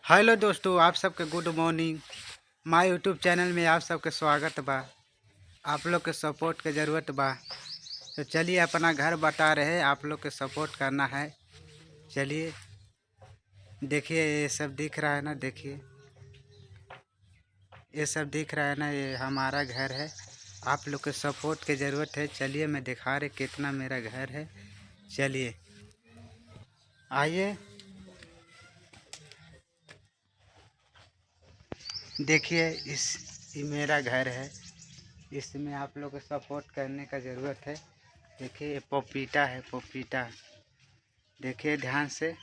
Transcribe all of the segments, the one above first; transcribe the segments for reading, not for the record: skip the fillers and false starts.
Hello दोस्तों, आप सबके good morning. My YouTube channel में आप सबके स्वागत बा। आप लोग के सपोर्ट के ज़रूरत बा, तो चलिए अपना घर बता रहे, आप लोग के सपोर्ट करना है। चलिए देखिए, ये सब दिख रहा है ना, देखिए ये सब दिख रहा है ना, ये हमारा घर है। आप लोग के सपोर्ट की ज़रूरत है। चलिए मैं दिखा रहे कितना मेरा घर है। चलिए आइए देखिए, ये मेरा घर है। इसमें आप लोग को सपोर्ट करने का ज़रूरत है। देखिए ये पपीता है, पपीता। देखिए ध्यान से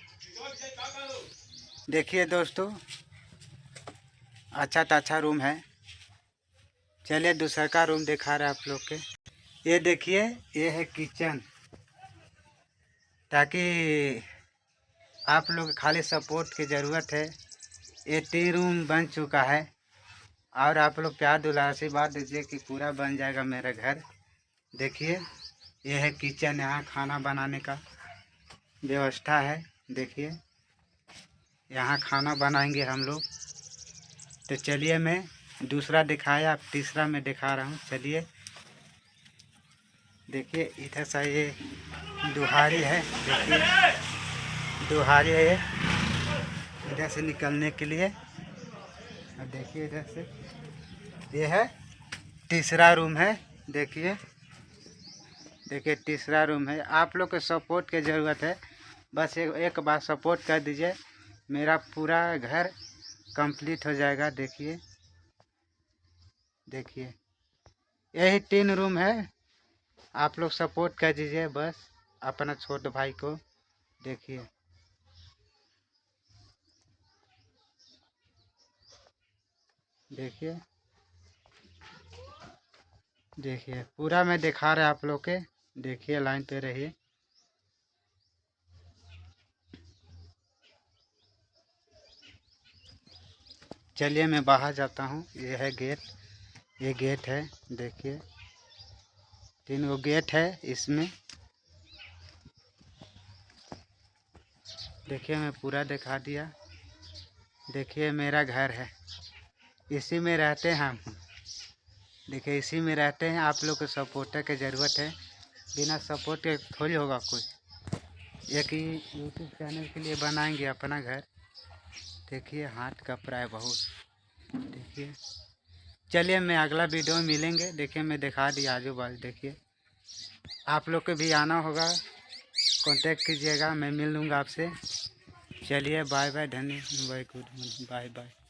देखिए दोस्तों, अच्छा रूम है। चलिए दूसरा का रूम दिखा रहे आप लोग के। ये देखिए, ये है किचन। ताकि आप लोग खाली सपोर्ट की ज़रूरत है। ये 3 रूम बन चुका है, और आप लोग प्यार दुलार आशीर्वाद दीजिए कि पूरा बन जाएगा मेरा घर। देखिए ये है किचन, यहाँ खाना बनाने का व्यवस्था है। देखिए यहाँ खाना बनाएंगे हम लोग। तो चलिए मैं दूसरा दिखाया, अब तीसरा मैं दिखा रहा हूँ। चलिए देखिए, इधर से ये दुहारी है। देखिए दुहारी है ये, इधर से निकलने के लिए। और देखिए इधर से ये है तीसरा रूम है। देखिए देखिए तीसरा रूम है। आप लोग के सपोर्ट की ज़रूरत है। बस एक बार सपोर्ट कर दीजिए, मेरा पूरा घर कंप्लीट हो जाएगा। देखिए देखिए यही 3 रूम है। आप लोग सपोर्ट कर दीजिए बस अपना छोटे भाई को। देखिए देखिए देखिए पूरा मैं दिखा रहा आप लोग के। देखिए लाइन पे रहिए। चलिए मैं बाहर जाता हूँ। ये है गेट, ये गेट है। देखिए 3 गो गेट है इसमें। देखिए मैं पूरा दिखा दिया। देखिए मेरा घर है, इसी में रहते हैं हम। देखिए इसी में रहते हैं। आप लोग को सपोर्टर की ज़रूरत है। बिना सपोर्ट के थोड़ी होगा कुछ। एक ही यूट्यूब चैनल के लिए बनाएंगे अपना घर। देखिए हाथ कपड़ा है बहुत। देखिए चलिए मैं अगला वीडियो में मिलेंगे। देखिए मैं दिखा दिया आजू बाजू। देखिए आप लोग को भी आना होगा, कांटेक्ट कीजिएगा, मैं मिल लूँगा आपसे। चलिए बाय बाय, धन्यवाद, बाय, गुड, बाय बाय।